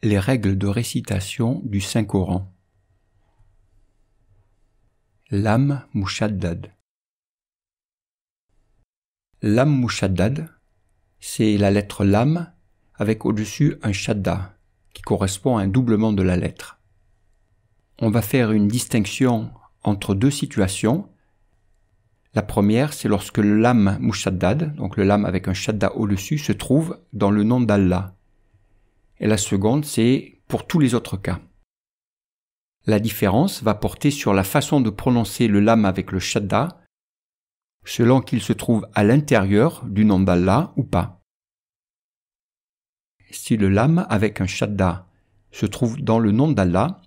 Les règles de récitation du Saint-Coran. Lam Mushaddad. Lam Mushaddad, c'est la lettre Lam avec au-dessus un shadda qui correspond à un doublement de la lettre. On va faire une distinction entre deux situations. La première, c'est lorsque le Lam Mushaddad, donc le Lam avec un shadda au-dessus, se trouve dans le nom d'Allah. Et la seconde, c'est pour tous les autres cas. La différence va porter sur la façon de prononcer le Lam avec le shadda, selon qu'il se trouve à l'intérieur du nom d'Allah ou pas. Si le Lam avec un shadda se trouve dans le nom d'Allah,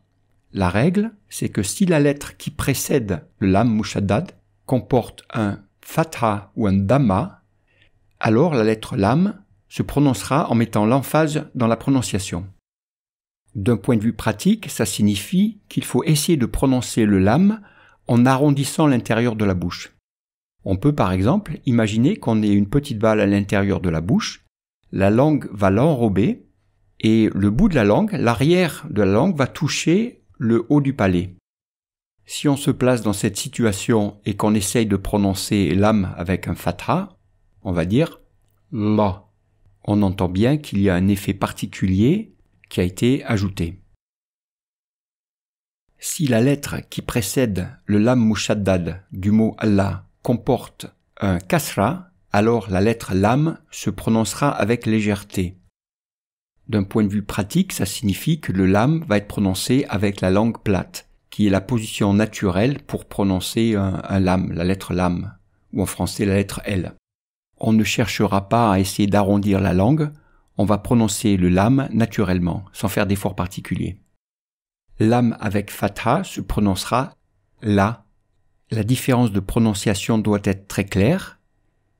la règle, c'est que si la lettre qui précède le Lam Mushaddad comporte un fatha ou un dhamma, alors la lettre Lam se prononcera en mettant l'emphase dans la prononciation. D'un point de vue pratique, ça signifie qu'il faut essayer de prononcer le Lam en arrondissant l'intérieur de la bouche. On peut par exemple imaginer qu'on ait une petite balle à l'intérieur de la bouche, la langue va l'enrober et le bout de la langue, l'arrière de la langue va toucher le haut du palais. Si on se place dans cette situation et qu'on essaye de prononcer Lam avec un fatha, on va dire La. On entend bien qu'il y a un effet particulier qui a été ajouté. Si la lettre qui précède le Lam Mushaddad du mot Allah comporte un kasra, alors la lettre Lam se prononcera avec légèreté. D'un point de vue pratique, ça signifie que le Lam va être prononcé avec la langue plate, qui est la position naturelle pour prononcer un Lam, la lettre Lam, ou en français la lettre L. On ne cherchera pas à essayer d'arrondir la langue, on va prononcer le Lam naturellement, sans faire d'effort particulier. Lam avec fatha se prononcera La. La différence de prononciation doit être très claire.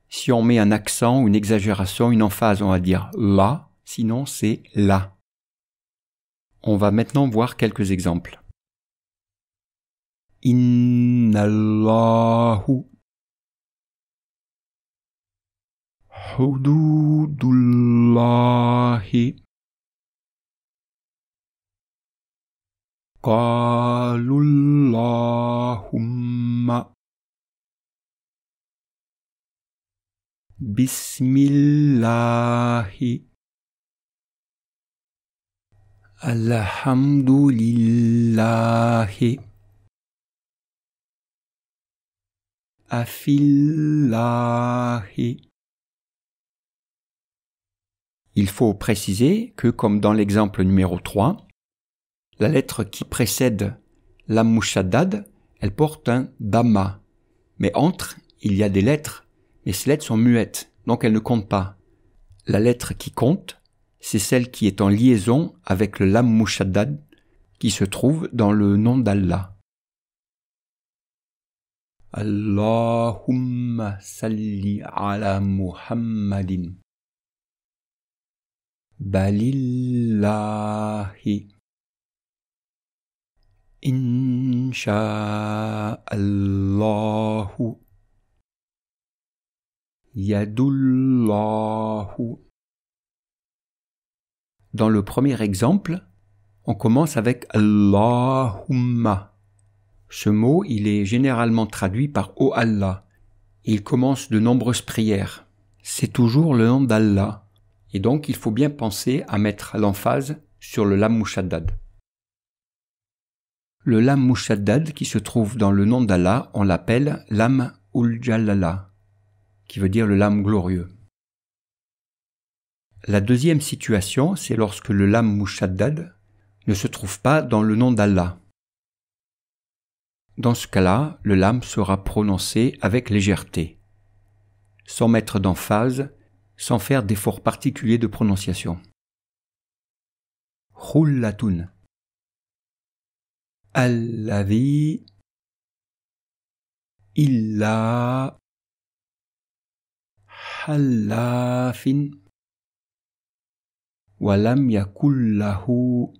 Si on met un accent, une exagération, une emphase, on va dire La, sinon c'est La. On va maintenant voir quelques exemples. Innallahu Hududullahi Qalullahumma Bismillahi Alhamdulillahi Afillahi. Il faut préciser que, comme dans l'exemple numéro 3, la lettre qui précède Lam Mushaddad, elle porte un dhamma. Mais entre, il y a des lettres, mais ces lettres sont muettes, donc elles ne comptent pas. La lettre qui compte, c'est celle qui est en liaison avec le Lam Mushaddad qui se trouve dans le nom d'Allah. Allahumma salli ala Muhammadin. Balillahi. Insha'Allahu. Yadullahu. Dans le premier exemple, on commence avec Allahumma. Ce mot, il est généralement traduit par « Oh Allah ». Il commence de nombreuses prières. C'est toujours le nom d'Allah. Et donc, il faut bien penser à mettre l'emphase sur le Lam Mushaddad. Le Lam Mushaddad qui se trouve dans le nom d'Allah, on l'appelle Lam ul-Jalala, qui veut dire le Lam glorieux. La deuxième situation, c'est lorsque le Lam Mushaddad ne se trouve pas dans le nom d'Allah. Dans ce cas-là, le Lam sera prononcé avec légèreté, sans mettre d'emphase, sans faire d'effort particulier de prononciation. Khullatun. Alladhi illa hallafin walam yakullahu